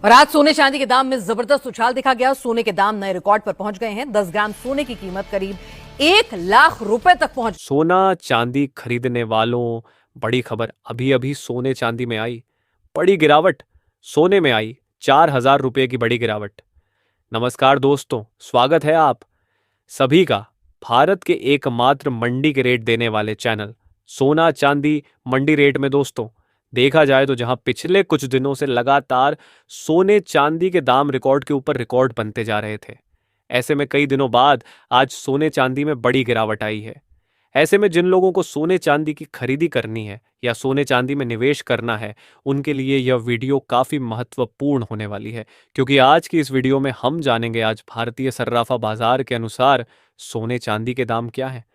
और आज सोने चांदी के दाम में जबरदस्त उछाल दिखा गया। सोने के दाम नए रिकॉर्ड पर पहुंच गए हैं। 10 ग्राम सोने की कीमत करीब 1 लाख रुपए तक पहुंच। सोना चांदी खरीदने वालों, बड़ी खबर अभी अभी सोने चांदी में आई। बड़ी गिरावट सोने में आई, 4,000 रुपये की बड़ी गिरावट। नमस्कार दोस्तों, स्वागत है आप सभी का भारत के एकमात्र मंडी के रेट देने वाले चैनल सोना चांदी मंडी रेट में। दोस्तों, देखा जाए तो जहां पिछले कुछ दिनों से लगातार सोने चांदी के दाम रिकॉर्ड के ऊपर रिकॉर्ड बनते जा रहे थे, ऐसे में कई दिनों बाद आज सोने चांदी में बड़ी गिरावट आई है। ऐसे में जिन लोगों को सोने चांदी की खरीदी करनी है या सोने चांदी में निवेश करना है, उनके लिए यह वीडियो काफ़ी महत्वपूर्ण होने वाली है, क्योंकि आज की इस वीडियो में हम जानेंगे आज भारतीय सर्राफा बाजार के अनुसार सोने चांदी के दाम क्या हैं।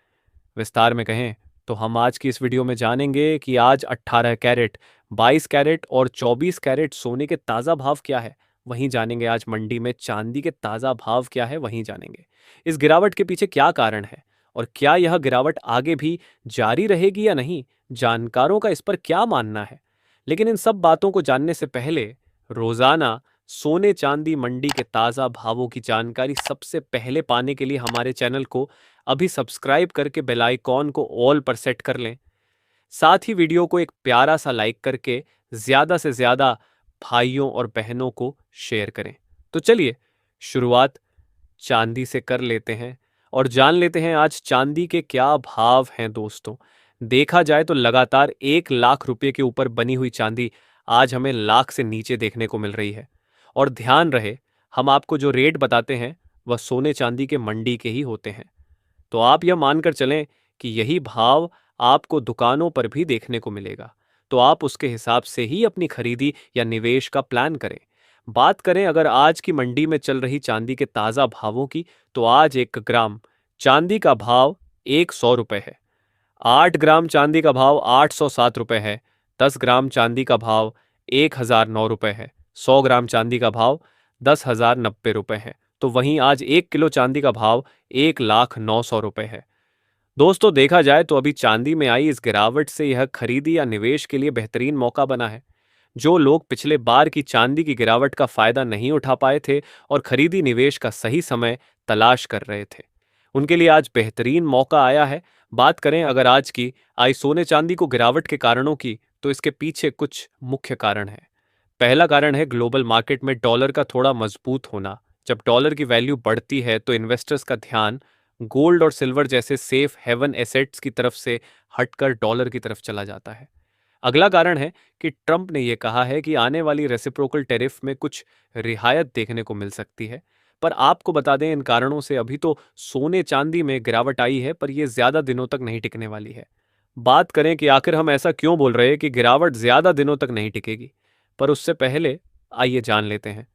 विस्तार में कहें तो हम आज की इस वीडियो में जानेंगे कि आज 18 कैरेट, 22 कैरेट और 24 कैरेट सोने के ताज़ा भाव क्या है। वहीं जानेंगे आज मंडी में चांदी के ताज़ा भाव क्या है, वहीं जानेंगे इस गिरावट के पीछे क्या कारण है और क्या यह गिरावट आगे भी जारी रहेगी या नहीं। जानकारों का इस पर क्या मानना है। लेकिन इन सब बातों को जानने से पहले रोजाना सोने चांदी मंडी के ताज़ा भावों की जानकारी सबसे पहले पाने के लिए हमारे चैनल को अभी सब्सक्राइब करके बेल आइकॉन को ऑल पर सेट कर लें। साथ ही वीडियो को एक प्यारा सा लाइक करके ज़्यादा से ज़्यादा भाइयों और बहनों को शेयर करें। तो चलिए शुरुआत चांदी से कर लेते हैं और जान लेते हैं आज चांदी के क्या भाव हैं। दोस्तों, देखा जाए तो लगातार 1 लाख रुपए के ऊपर बनी हुई चांदी आज हमें लाख से नीचे देखने को मिल रही है। और ध्यान रहे, हम आपको जो रेट बताते हैं वह सोने चांदी के मंडी के ही होते हैं, तो आप यह मानकर चलें कि यही भाव आपको दुकानों पर भी देखने को मिलेगा। तो आप उसके हिसाब से ही अपनी खरीदी या निवेश का प्लान करें। बात करें अगर आज की मंडी में चल रही चांदी के ताज़ा भावों की, तो आज 1 ग्राम चांदी का भाव 100 रुपये है। 8 ग्राम चांदी का भाव 807 रुपये है। 10 ग्राम चांदी का भाव 1,009 रुपये है। 100 ग्राम चांदी का भाव 10,090 रुपये है। तो वहीं आज 1 किलो चांदी का भाव 1,09,000 रुपये है। दोस्तों, देखा जाए तो अभी चांदी में आई इस गिरावट से यह खरीदी या निवेश के लिए बेहतरीन मौका बना है। जो लोग पिछले बार की चांदी की गिरावट का फायदा नहीं उठा पाए थे और खरीदी निवेश का सही समय तलाश कर रहे थे, उनके लिए आज बेहतरीन मौका आया है। बात करें अगर आज की आई सोने चांदी को गिरावट के कारणों की, तो इसके पीछे कुछ मुख्य कारण है। पहला कारण है ग्लोबल मार्केट में डॉलर का थोड़ा मजबूत होना। जब डॉलर की वैल्यू बढ़ती है तो इन्वेस्टर्स का ध्यान गोल्ड और सिल्वर जैसे सेफ हेवन एसेट्स की तरफ से हटकर डॉलर की तरफ चला जाता है। अगला कारण है कि ट्रंप ने यह कहा है कि आने वाली रेसिप्रोकल टैरिफ में कुछ रियायत देखने को मिल सकती है। पर आपको बता दें, इन कारणों से अभी तो सोने चांदी में गिरावट आई है, पर यह ज्यादा दिनों तक नहीं टिकने वाली है। बात करें कि आखिर हम ऐसा क्यों बोल रहे हैं कि गिरावट ज्यादा दिनों तक नहीं टिकेगी, पर उससे पहले आइए जान लेते हैं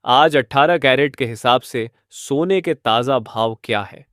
आज 18 कैरेट के हिसाब से सोने के ताज़ा भाव क्या है।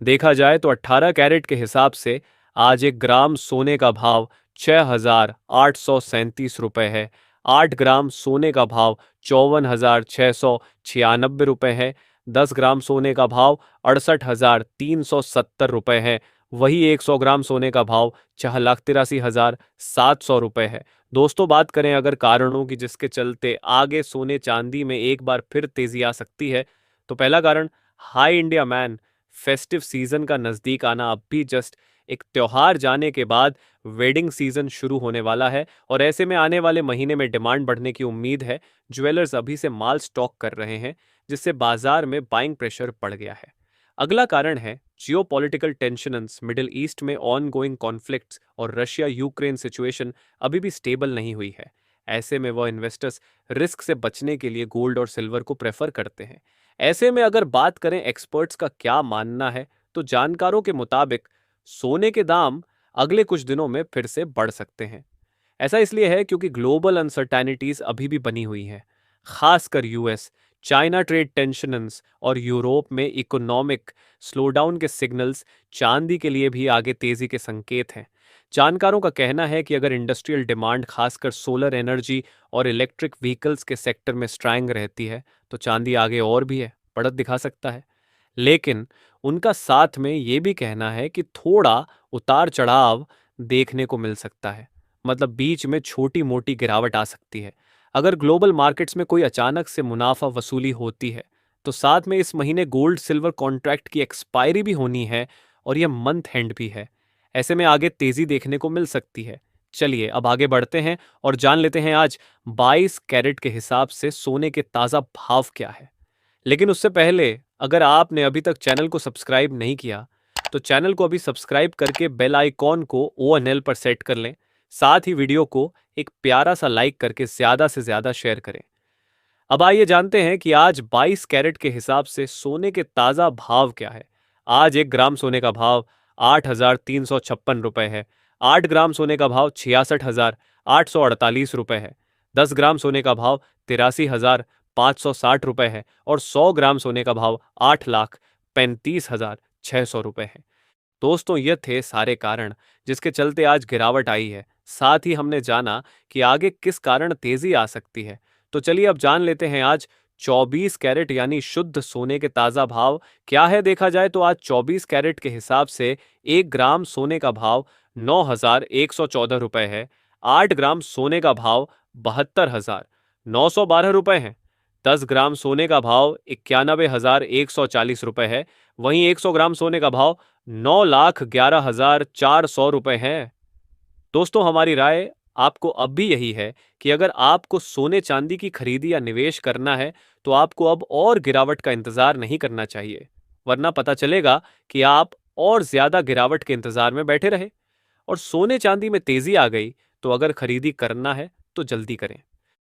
देखा जाए तो 18 कैरेट के हिसाब से आज 1 ग्राम सोने का भाव 6,837 रुपये है। 8 ग्राम सोने का भाव 54,696 रुपये है। 10 ग्राम सोने का भाव 68,370 रुपये है। वही 100 ग्राम सोने का भाव 4,83,700 रुपये है। दोस्तों, बात करें अगर कारणों की जिसके चलते आगे सोने चांदी में एक बार फिर तेजी आ सकती है, तो पहला कारण high India man festive season का नज़दीक आना। अब भी जस्ट एक त्योहार जाने के बाद वेडिंग सीजन शुरू होने वाला है और ऐसे में आने वाले महीने में डिमांड बढ़ने की उम्मीद है। ज्वेलर्स अभी से माल स्टॉक कर रहे हैं, जिससे बाजार में बाइंग प्रेशर बढ़ गया है। अगला कारण है जियोपॉलिटिकल टेंशन्स। मिडिल ईस्ट में ऑनगोइंग कॉन्फ्लिक्ट्स और रशिया यूक्रेन सिचुएशन अभी भी स्टेबल नहीं हुई है। ऐसे में वह इन्वेस्टर्स रिस्क से बचने के लिए गोल्ड और सिल्वर को प्रेफर करते हैं। ऐसे में अगर बात करें एक्सपर्ट्स का क्या मानना है, तो जानकारों के मुताबिक सोने के दाम अगले कुछ दिनों में फिर से बढ़ सकते हैं। ऐसा इसलिए है क्योंकि ग्लोबल अनसर्टेनिटीज अभी भी बनी हुई हैं, खासकर यूएस चाइना ट्रेड टेंशन्स और यूरोप में इकोनॉमिक स्लोडाउन के सिग्नल्स चांदी के लिए भी आगे तेजी के संकेत हैं। जानकारों का कहना है कि अगर इंडस्ट्रियल डिमांड खासकर सोलर एनर्जी और इलेक्ट्रिक व्हीकल्स के सेक्टर में स्ट्रांग रहती है, तो चांदी आगे और भी है बढ़त दिखा सकता है। लेकिन उनका साथ में ये भी कहना है कि थोड़ा उतार चढ़ाव देखने को मिल सकता है, मतलब बीच में छोटी मोटी गिरावट आ सकती है। अगर ग्लोबल मार्केट्स में कोई अचानक से मुनाफा वसूली होती है तो साथ में इस महीने गोल्ड सिल्वर कॉन्ट्रैक्ट की एक्सपायरी भी होनी है और यह मंथ एंड भी है। ऐसे में आगे तेजी देखने को मिल सकती है। चलिए अब आगे बढ़ते हैं और जान लेते हैं आज 22 कैरेट के हिसाब से सोने के ताजा भाव क्या है। लेकिन उससे पहले अगर आपने अभी तक चैनल को सब्सक्राइब नहीं किया तो चैनल को अभी सब्सक्राइब करके बेल आइकॉन को ONL पर सेट कर लें। साथ ही वीडियो को एक प्यारा सा लाइक करके ज्यादा से ज्यादा शेयर करें। अब आइए जानते हैं कि आज 22 कैरेट के हिसाब से सोने के ताजा भाव क्या है। आज 1 ग्राम सोने का भाव 8,356 रुपए है। 8 ग्राम सोने का भाव 66,848 रुपए है। 10 ग्राम सोने का भाव 83,560 रुपए है और 100 ग्राम सोने का भाव 8,35,600 रुपए है। दोस्तों ये थे सारे कारण जिसके चलते आज गिरावट आई है। साथ ही हमने जाना कि आगे किस कारण तेजी आ सकती है। तो चलिए अब जान लेते हैं आज 24 कैरेट यानी शुद्ध सोने के ताजा भाव क्या है। देखा जाए तो आज 24 कैरेट के हिसाब से 1 ग्राम सोने का भाव 9,114 रुपए है। 8 ग्राम सोने का भाव 72,912 रुपए है। 10 ग्राम सोने का भाव 91,140 रुपए है। वहीं 100 ग्राम सोने का भाव 9,11,400 रुपए है। दोस्तों हमारी राय आपको अब भी यही है कि अगर आपको सोने चांदी की खरीदी या निवेश करना है तो आपको अब और गिरावट का इंतजार नहीं करना चाहिए, वरना पता चलेगा कि आप और ज्यादा गिरावट के इंतजार में बैठे रहे और सोने चांदी में तेजी आ गई। तो अगर खरीदी करना है तो जल्दी करें।